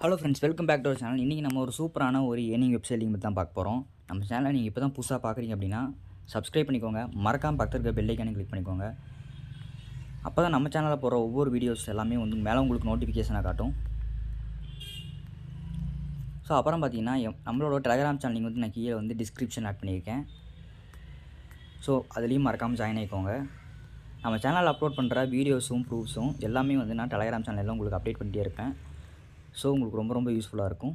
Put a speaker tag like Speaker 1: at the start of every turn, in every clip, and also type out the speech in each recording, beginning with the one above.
Speaker 1: Hello friends, welcome back to our channel. இன்றைக்கி நம்ம ஒரு சூப்பரான ஒரு ஏர்னிங் வெப்சைட் லிங்க் பற்றி தான் பார்க்க போகிறோம். நம்ம சேனலை நீங்கள் இப்போ தான் புதுசாக பார்க்குறீங்க அப்படின்னா சப்ஸ்கிரைப் பண்ணிக்கோங்க. மறக்காமல் பக்கத்தில் இருக்க பெல் ஐக்கானை கிளிக் பண்ணிக்கோங்க. அப்போ தான் நம்ம சேனலில் போகிற ஒவ்வொரு வீடியோஸ் எல்லாமே வந்து மேலே உங்களுக்கு நோட்டிஃபிகேஷனாக காட்டும். ஸோ அப்புறம் பார்த்தீங்கன்னா நம்மளோட டெலகிராம் சேனல் லிங்க் வந்து நான் கீழே வந்து டிஸ்கிரிப்ஷன் ஆட் பண்ணியிருக்கேன். ஸோ அதுலேயும் மறக்காமல் ஜாயின் ஆகிக்கோங்க. நம்ம சேனலில் அப்லோட் பண்ணுற வீடியோஸும் ப்ரூஃப்ஸும் எல்லாமே வந்து நான் டெலகிராம் சேனலில் உங்களுக்கு அப்டேட் பண்ணிகிட்டே இருப்பேன். ஸோ உங்களுக்கு ரொம்ப ரொம்ப யூஸ்ஃபுல்லாக இருக்கும்.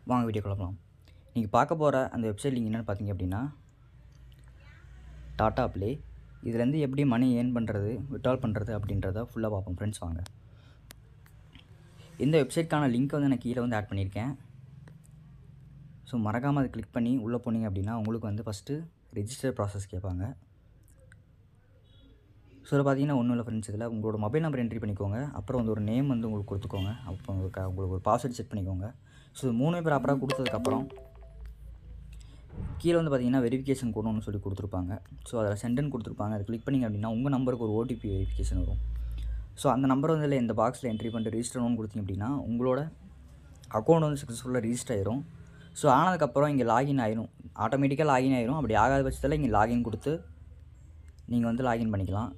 Speaker 1: வாங்க வீடியோ கிளம்பலாம். நீங்கள் பார்க்க போகிற அந்த வெப்சைட் லிங்க் என்னென்னு பார்த்தீங்க அப்படின்னா டாட்டா ப்ளே. இதுலேருந்து எப்படி மணி ஏர்ன் பண்ணுறது, விட்ரால் பண்ணுறது அப்படின்றத ஃபுல்லாக பார்ப்போம் ஃப்ரெண்ட்ஸ். வாங்க. இந்த வெப்சைட்க்கான லிங்க் வந்து நான் கீழே வந்து ஆட் பண்ணியிருக்கேன். ஸோ மறக்காமல் அதை கிளிக் பண்ணி உள்ளே போனீங்க அப்படின்னா உங்களுக்கு வந்து ஃபஸ்ட்டு ரெஜிஸ்டர் ப்ராசஸ் கேட்பாங்க. ஸோ இதில் பார்த்தீங்கன்னா ஒன்றும் இல்லை ஃப்ரெண்ட்ஸ், இதில் உங்களோட மொபைல் நம்பர் என்ட்ரி பண்ணிக்கோங்க. அப்புறம் வந்து ஒரு நேம் வந்து உங்களுக்கு கொடுத்துக்கோங்க. அப்போ உங்களுக்கு ஒரு பாஸ்வேர்ட் செட் பண்ணிக்கோங்க. ஸோ 3 ப்ராப்பராக கொடுத்ததுக்கப்புறம் கீழே வந்து பார்த்தீங்கன்னா வெரிஃபிகேஷன் கோடு ஒன்று சொல்லி கொடுத்துருப்பாங்க. ஸோ அதில் சென்டர்னு கொடுத்துருப்பாங்க. அதை கிளிக் பண்ணிங்க அப்படின்னா உங்கள் நம்பருக்கு ஒரு ஓடிபி வெரிஃபிகேஷன் வரும். ஸோ அந்த நம்பர் வந்து இல்லை இந்த பாக்ஸில் என்ட்ரி பண்ணிட்டு ரிஜிஸ்டர் ஒன்று கொடுத்தீங்க அப்படின்னா உங்களோட அக்கௌண்ட் வந்து சக்ஸஸ்ஃபுல்லாக ரிஜிஸ்டர் ஆயிரும். ஸோ ஆனதுக்கப்புறம் இங்கே லாகின் ஆயிரும், ஆட்டோமேட்டிக்காக லாகின் ஆயிரும். அப்படி ஆகாத பட்சத்தில் இங்கே லாகின் கொடுத்து நீங்கள் வந்து லாகின் பண்ணிக்கலாம்.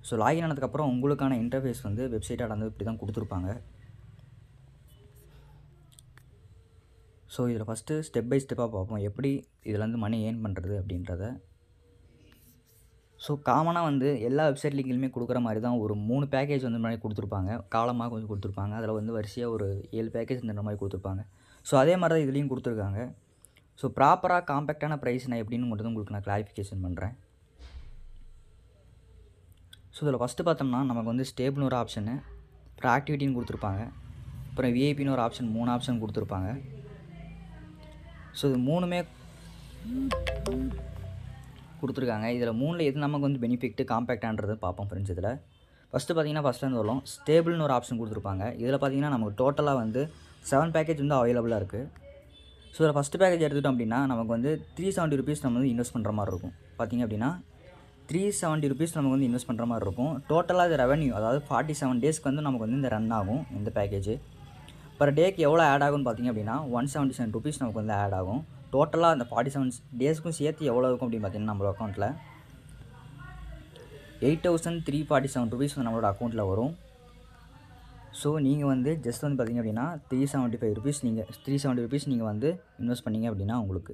Speaker 1: ஸோ லாகின் ஆனதுக்கப்புறம் உங்களுக்கான இன்டர்ஃபேஸ் வந்து வெப்சைட்டாக வந்து இப்படி தான் கொடுத்துருப்பாங்க. ஸோ இதில் ஃபஸ்ட்டு ஸ்டெப் பை ஸ்டெப்பாக பார்ப்போம் எப்படி இதிலேருந்து மணி ஏர்ன் பண்ணுறது அப்படின்றத. ஸோ காமனாக வந்து எல்லா வெப்சைட் லிங்க்லையுமே கொடுக்குற மாதிரி தான் ஒரு 3 பேக்கேஜ் வந்து மாதிரி கொடுத்துருப்பாங்க. காலமாக கொஞ்சம் கொடுத்துருப்பாங்க. அதில் வந்து வரிசையாக ஒரு 7 பேக்கேஜ் இந்த மாதிரி கொடுத்துருப்பாங்க. ஸோ அதே மாதிரி தான் இதுலேயும் கொடுத்துருக்காங்க. ஸோ ப்ராப்பராக காம்பேக்டான ப்ரைஸ் நான் எப்படின்னு மட்டும் உங்களுக்கு நான் கிளாரிஃபிகேஷன் பண்ணுறேன். ஸோ இதில் ஃபஸ்ட்டு பார்த்தோம்னா நமக்கு வந்து ஸ்டேபிள்னு ஒரு ஆப்ஷனு, அப்புறம் ஆக்டிவிட்டின்னு கொடுத்துருப்பாங்க, அப்புறம் விஐபின்னு ஒரு ஆப்ஷன், 3 ஆப்ஷன் கொடுத்துருப்பாங்க. ஸோ இது 3மே கொடுத்துருக்காங்க. இதில் 3ல் எது நமக்கு வந்து பெனிஃபிட்டு காம்பேக்டான்றது பார்ப்போம் ஃப்ரெண்ட்ஸ். இதில் ஃபஸ்ட்டு பார்த்தீங்கன்னா ஃபஸ்ட்லேருந்து வரலாம். ஸ்டேபிள்னு ஒரு ஆப்ஷன் கொடுத்துருப்பாங்க. இதில் பார்த்தீங்கன்னா நமக்கு டோட்டலாக வந்து 7 பேக்கேஜ் வந்து அவைலபிளாக இருக்குது. ஸோ இதில் ஃபஸ்ட்டு பேக்கேஜ் எடுத்துட்டோம் அப்படின்னா நமக்கு வந்து 370 ருபீஸ் நம்ம வந்து இன்வெஸ்ட் பண்ணுற மாதிரி இருக்கும். பார்த்திங்க அப்படின்னா 370 ருபீஸ் நமக்கு வந்து இன்வெஸ்ட் பண்ணுற மாதிரி இருக்கும். டோட்டலாக இது ரெவன்யூ, அதாவது 47 டேஸ்க்கு வந்து நமக்கு வந்து இந்த ரன் ஆகும் இந்த பேக்கேஜ். பர் டேக்கு எவ்வளோ ஆட் ஆகும்னு பார்த்திங்க அப்படின்னா 177 ருபீஸ் நமக்கு வந்து ஆட் ஆகும். டோட்டலாக அந்த 47 டேஸ்க்கும் சேர்த்து எவ்வளோ இருக்கும் அப்படின்னு பார்த்தீங்கன்னா நம்மளோட அக்கௌண்ட்டில் 8347 ருபீஸ் வந்து நம்மளோட அக்கௌண்ட்டில் வரும். ஸோ நீங்கள் வந்து ஜஸ்ட் வந்து பார்த்திங்க அப்படின்னா 370 ருபீஸ் நீங்கள் வந்து இன்வெஸ்ட் பண்ணிங்க அப்படின்னா உங்களுக்கு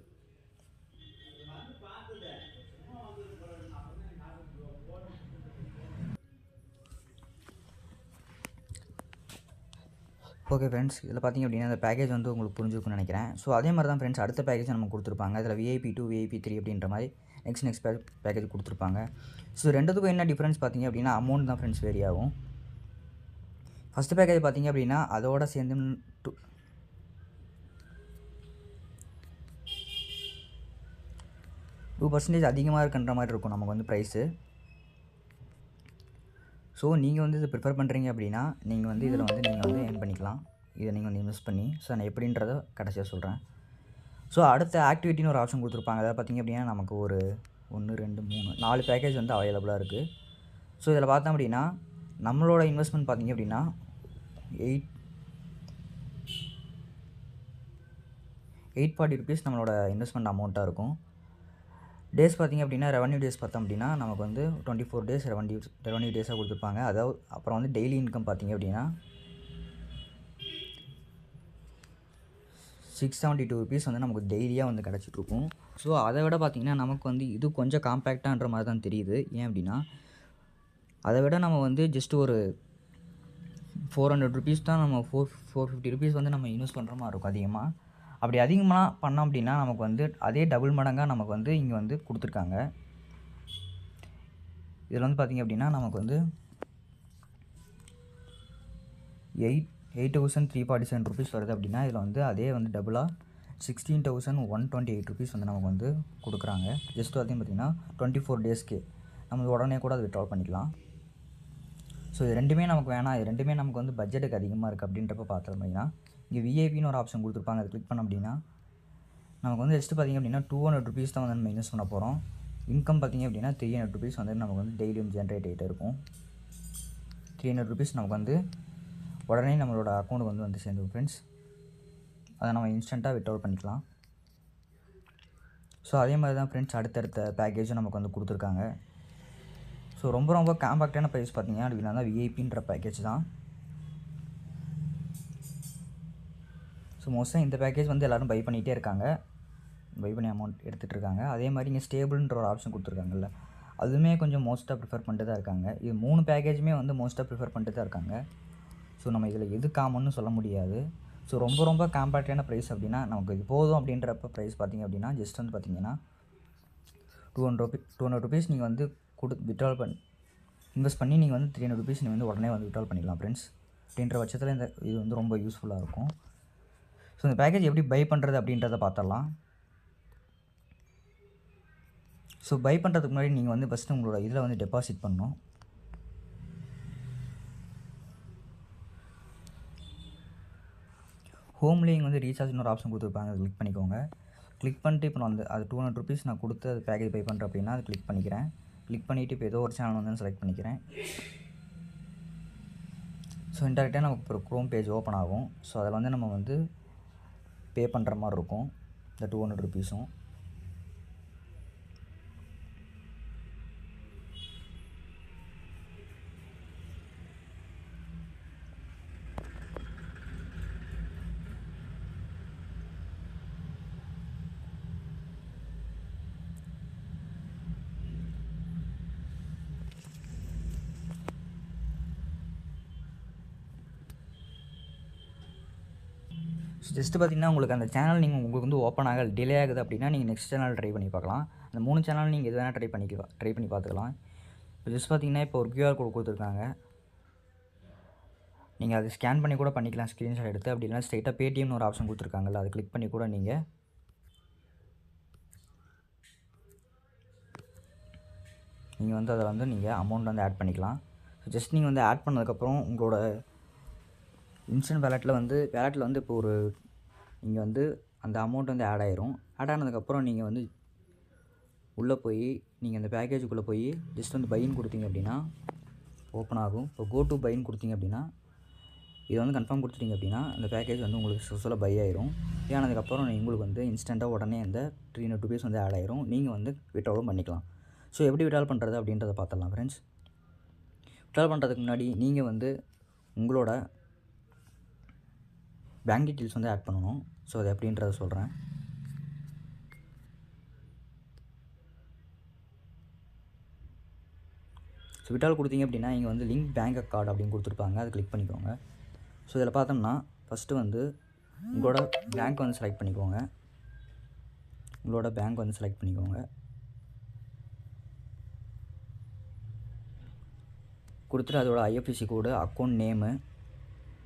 Speaker 1: ஓகே ஃப்ரெண்ட்ஸ். இதில் பார்த்திங்க அப்படின்னா அந்த பேக்கேஜ் வந்து உங்களுக்கு புரிஞ்சுக்குன்னு நினைக்கிறேன். ஸோ அதே மாதிரி தான் ஃப்ரெண்ட்ஸ் அடுத்த பேக்கேஜ் நம்ம கொடுத்துருப்பாங்க. இதில் விஐபி 2 விஐபி 3 அப்படின்ற மாதிரி நெக்ஸ்ட் பேக்கேஜ் கொடுத்துருப்பாங்க. ஸோ ரெண்டுத்துக்கும் என்ன டிஃப்ரென்ஸ் பார்த்திங்க அப்படின்னா அமௌண்ட் தான் ஃப்ரெண்ட்ஸ் வேரி ஆகும். ஃபஸ்ட்டு பேக்கேஜ் பார்த்திங்க அப்படின்னா அதோட சேர்ந்து 2% அதிகமாக இருக்குன்ற மாதிரி இருக்கும் நமக்கு வந்து ப்ரைஸு. ஸோ நீங்கள் வந்து இதை ப்ரிஃபர் பண்ணுறீங்க அப்படின்னா நீங்கள் வந்து இதில் வந்து நீங்கள் வந்து ஏர்ன் பண்ணிக்கலாம். இதை நீங்கள் வந்து இன்வெஸ்ட் பண்ணி. ஸோ நான் எப்படின்றத கடைசியாக சொல்கிறேன். ஸோ அடுத்த ஆக்டிவிட்டின்னு ஒரு ஆப்ஷன் கொடுத்துருப்பாங்க. அதாவது பார்த்திங்க அப்படின்னா நமக்கு ஒரு 1 2 3 4 பேக்கேஜ் வந்து அவைலபிளாக இருக்குது. ஸோ இதில் பார்த்தோம் அப்படின்னா நம்மளோட இன்வெஸ்ட்மெண்ட் பார்த்திங்க அப்படின்னா 840 ருபீஸ் நம்மளோட இன்வெஸ்ட்மெண்ட் அமௌண்ட்டாக இருக்கும். டேஸ் பார்த்திங்க அப்படின்னா ரெவன்யூ டேஸ் பார்த்தோம் அப்படின்னா நமக்கு வந்து 24 டேஸ் ரெவன்யூ டேஸாக கொடுத்துருப்பாங்க. அதாவது அப்புறம் வந்து டெய்லி இன்கம் பார்த்திங்க அப்படின்னா 672 ருபீஸ் வந்து நமக்கு டெய்லியாக வந்து கிடச்சிட்ருக்கும். ஸோ அதை விட பார்த்திங்கன்னா நமக்கு வந்து இது கொஞ்சம் காம்பேக்டான்ற மாதிரி தான் தெரியுது. ஏன் அப்படின்னா அதை விட நம்ம வந்து ஜஸ்ட் ஒரு 400 ருபீஸ் தான் நம்ம 450 ருபீஸ் வந்து நம்ம இன்வெஸ்ட் பண்ணுற மாதிரி இருக்கும் அதிகமாக. அப்படி அதிகமாக பண்ணோம் அப்படின்னா நமக்கு வந்து அதே டபுள் மடங்காக நமக்கு வந்து இங்கே வந்து கொடுத்துருக்காங்க. இதில் வந்து பார்த்திங்க அப்படின்னா நமக்கு வந்து 8,347 ருபீஸ் வருது அப்படின்னா இதில் வந்து அதே வந்து டபுளாக 16,128 ருபீஸ் வந்து நமக்கு வந்து கொடுக்குறாங்க. ஜஸ்ட் அதையும் பார்த்திங்கன்னா 24 டேஸ்க்கு நம்ம உடனே கூட அதை விட்ரால் பண்ணிக்கலாம். ஸோ இது ரெண்டுமே நமக்கு வேணாம், இது ரெண்டுமே நமக்கு வந்து பட்ஜெட்டுக்கு அதிகமாக இருக்குது அப்படின்றப்ப பார்த்தோம் அப்படின்னா இங்கே விஐபின்னு ஒரு ஆப்ஷன் கொடுத்துருப்பாங்க. அதை கிளிக் பண்ணோம் அப்படின்னா நமக்கு வந்து ஜஸ்ட்டு பார்த்திங்க அப்படின்னா 200 ருபீஸ் தான் வந்து நம்ம இன்வெஸ்ட் பண்ண போகிறோம். இன்கம் பார்த்திங்க அப்படின்னா 300 ருபீஸ் வந்து நமக்கு வந்து டெய்லியும் ஜென்ரேட் ஆகிட்டே இருக்கும். ₹300 நமக்கு வந்து உடனே நம்மளோட அக்கௌண்ட்டுக்கு வந்து சேர்ந்துடும் ஃப்ரெண்ட்ஸ். அதை நம்ம இன்ஸ்டண்ட்டாக வித்ட்ராவல் பண்ணிக்கலாம். ஸோ அதே மாதிரி தான் ஃப்ரெண்ட்ஸ் அடுத்தடுத்த பேக்கேஜும் நமக்கு வந்து கொடுத்துருக்காங்க. ஸோ ரொம்ப காம்பேக்டான ப்ரைஸ் பார்த்தீங்க அப்படின்னா தான் விஐபின்ற பேக்கேஜ் தான். ஸோ மோஸ்ட்டாக இந்த பேக்கேஜ் வந்து எல்லோரும் பை பண்ணிகிட்டே இருக்காங்க, பை பண்ணி அமௌண்ட் எடுத்துகிட்டு இருக்காங்க. அதே மாதிரி இங்கே ஸ்டேபிள்ன்ற ஒரு ஆப்ஷன் கொடுத்துருக்காங்கல்ல, அதுவுமே கொஞ்சம் மோஸ்ட்டாக ப்ரிஃபர் பண்ணிட்டு தான் இருக்காங்க. இது 3 பேக்கேஜுமே வந்து மோஸ்ட்டாக ப்ரிஃபர் பண்ணிட்டு தான் இருக்காங்க. ஸோ நம்ம இதில் எது காமன்னு சொல்ல முடியாது. ஸோ ரொம்ப காம்பேக்டான ப்ரைஸ் அப்படின்னா நமக்கு இது போதும் அப்படின்றப்ப ப்ரைஸ் பார்த்திங்க அப்படின்னா ஜஸ்ட் வந்து பார்த்திங்கன்னா ₹200 நீங்கள் வந்து வித்ட்ராவல் பண்ணி இன்வெஸ்ட் பண்ணி நீங்கள் வந்து ₹300 நீங்கள் வந்து உடனே வந்து வித்ட்ராவல் பண்ணிக்கலாம் ஃப்ரெண்ட்ஸ். அப்படின்ற பட்சத்தில் இது வந்து ரொம்ப யூஸ்ஃபுல்லாக இருக்கும். ஸோ இந்த பேக்கேஜ் எப்படி பை பண்ணுறது அப்படின்றத பார்த்துடலாம். ஸோ பை பண்ணுறதுக்கு முன்னாடி நீங்கள் வந்து ஃபஸ்ட்டு உங்களோட இதில் வந்து டெபாசிட் பண்ணணும். ஹோம்லேயே இங்கே வந்து ரீசார்ஜ்னு ஒரு ஆப்ஷன் கொடுத்துருப்பாங்க, அதை கிளிக் பண்ணிக்கோங்க. கிளிக் பண்ணிட்டு இப்போ நான் வந்து அது ₹200 நான் கொடுத்து அது பேக்கேஜ் பை பண்ணுறேன் அப்படின்னா அது கிளிக் பண்ணிக்கிறேன். கிளிக் பண்ணிவிட்டு இப்போ ஏதோ ஒரு சேனல் வந்து செலக்ட் பண்ணிக்கிறேன். ஸோ இன்டெரக்டாக நமக்கு ஒரு க்ரோம் பேஜ் ஓப்பன் ஆகும். ஸோ அதில் வந்து நம்ம வந்து பே பண்ணுற மாதிரி இருக்கும் இந்த ₹200. ஜஸ்ட்டு பார்த்திங்கன்னா உங்களுக்கு அந்த சேனல் உங்களுக்கு வந்து ஓப்பன் ஆகல டிலே ஆகுது அப்படின்னா நீங்கள் நெக்ஸ்ட் சேனல் ட்ரை பண்ணி பார்க்கலாம். அந்த 3 சேனல் நீங்கள் எது வேணால் ட்ரை பண்ணி பார்த்துக்கலாம். இப்போ ஜஸ்ட் பார்த்திங்கன்னா இப்போ ஒரு QR கோட் கொடுத்துருக்காங்க, நீங்கள் அதை ஸ்கேன் பண்ணி கூட பண்ணிக்கலாம் ஸ்க்ரீன்ஷாட் எடுத்து. அப்படி இல்லைனா ஸ்ட்ரைட்டாக பேடிஎம்னு ஒரு ஆப்ஷன் கொடுத்துருக்காங்கல்ல, அதை கிளிக் பண்ணி கூட நீங்கள் வந்து அதில் வந்து நீங்கள் அமௌண்ட் வந்து ஆட் பண்ணிக்கலாம். ஸோ ஜஸ்ட் நீங்கள் வந்து ஆட் பண்ணதுக்கப்புறம் உங்களோட இன்ஸ்டன்ட் வேலெட்டில் வந்து இப்போ ஒரு இங்கே வந்து அந்த அமௌண்ட் வந்து ஆட் ஆயிரும். ஆட் ஆனதுக்கப்புறம் நீங்கள் வந்து உள்ளே போய் நீங்கள் அந்த பேக்கேஜுக்குள்ளே போய் ஜஸ்ட் வந்து பைன்னு கொடுத்தீங்க அப்படின்னா ஓப்பன் ஆகும். இப்போ கோ டு பைன்னு கொடுத்தீங்க அப்படின்னா இதை வந்து கன்ஃபார்ம் கொடுத்துட்டிங்க அப்படின்னா அந்த பேக்கேஜ் வந்து உங்களுக்கு சக்ஸஸ்ஃபுல்லாக பை ஆயிரும். பை ஆனதுக்கப்புறம் உங்களுக்கு வந்து இன்ஸ்டண்ட்டாக உடனே அந்த ₹300 வந்து ஆட் ஆயிரும். நீங்கள் வந்து வித்ட்ராவலும் பண்ணிக்கலாம். ஸோ எப்படி வித்ட்ராவல் பண்ணுறது அப்படின்றத பார்த்துடலாம் ஃப்ரெண்ட்ஸ். வித்ட்ராவல் பண்ணுறதுக்கு முன்னாடி நீங்கள் வந்து உங்களோட பேங்க் டீட்டெயில்ஸ் வந்து ஆட் பண்ணணும். ஸோ அது எப்படின்றத சொல்கிறேன். ஸோ வித்ட்ராவல் கொடுத்தீங்க அப்படின்னா இங்கே வந்து லிங்க் பேங்க் அக்கவுண்ட் அப்படின்னு கொடுத்துருப்பாங்க, அதை கிளிக் பண்ணிக்கோங்க. ஸோ இதில் பார்த்தோம்னா ஃபஸ்ட்டு வந்து உங்களோட பேங்க் வந்து செலக்ட் பண்ணிக்கோங்க. கொடுத்துட்டு அதோட IFSC கோடு, அக்கௌண்ட் நேமு,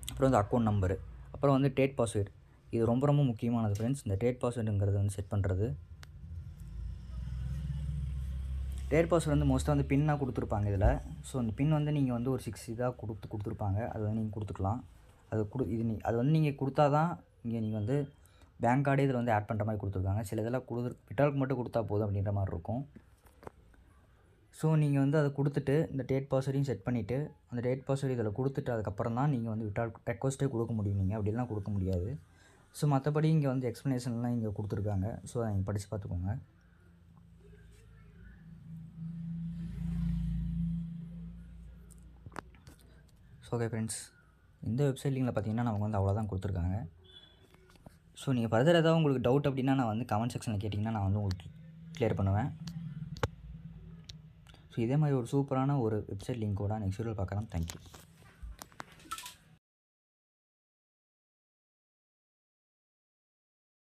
Speaker 1: அப்புறம் வந்து அக்கௌண்ட் நம்பரு, அப்புறம் வந்து டேட் பாஸ்வேர்டு. இது ரொம்ப முக்கியமானது ஃப்ரெண்ட்ஸ். இந்த டேட் பாஸ்வேர்டுங்கிறது வந்து செட் பண்ணுறது. டேட் பாஸ்வேர்டு வந்து மோஸ்ட்டாக வந்து பின்னாக கொடுத்துருப்பாங்க இதில். ஸோ அந்த பின் வந்து நீங்கள் வந்து ஒரு 6 இதாக கொடுத்துருப்பாங்க, அது வந்து நீங்கள் கொடுத்துக்கலாம். அது வந்து நீங்கள் கொடுத்தா தான் இங்கே நீங்கள் வந்து பேங்க் கார்டே இதில் வந்து ஆட் பண்ணுற மாதிரி கொடுத்துருக்காங்க. சில இதெல்லாம் வித்ட்ராவலுக்கு மட்டும் கொடுத்தா போதும் அப்படின்ற மாதிரி இருக்கும். ஸோ நீங்கள் வந்து அதை கொடுத்துட்டு இந்த டேட் பாஸ்வேர்டையும் செட் பண்ணிவிட்டு அந்த டேட் பாஸ்வேர்டு இதில் கொடுத்துட்டு அதுக்கப்புறம் தான் நீங்கள் வந்து வித்ட்ராவல் ரெக்வஸ்ட்டே கொடுக்க முடியும். நீங்கள் அப்படிலாம் கொடுக்க முடியாது. ஸோ மற்றபடி இங்கே வந்து எக்ஸ்ப்ளனேஷன்லாம் இங்கே கொடுத்துருக்காங்க. ஸோ அதை நீங்கள் படித்து பார்த்துக்கோங்க. ஸோ ஓகே ஃப்ரெண்ட்ஸ், இந்த வெப்சைட் லிங்கில் பார்த்தீங்கன்னா நமக்கு வந்து அவ்வளோதான் கொடுத்துருக்காங்க. ஸோ நீங்கள் ஃபர்தர் ஏதாவது உங்களுக்கு டவுட் அப்படின்னா நான் வந்து கமெண்ட் செக்ஷனில் கேட்டிங்கன்னா நான் வந்து உங்களுக்கு கிளியர் பண்ணுவேன். ஸோ இதே மாதிரி ஒரு சூப்பரான ஒரு வெப்சைட் லிங்க்கோட நெக்ஸ்ட் வீடியோவில் பார்க்குறேன். தேங்க்யூ.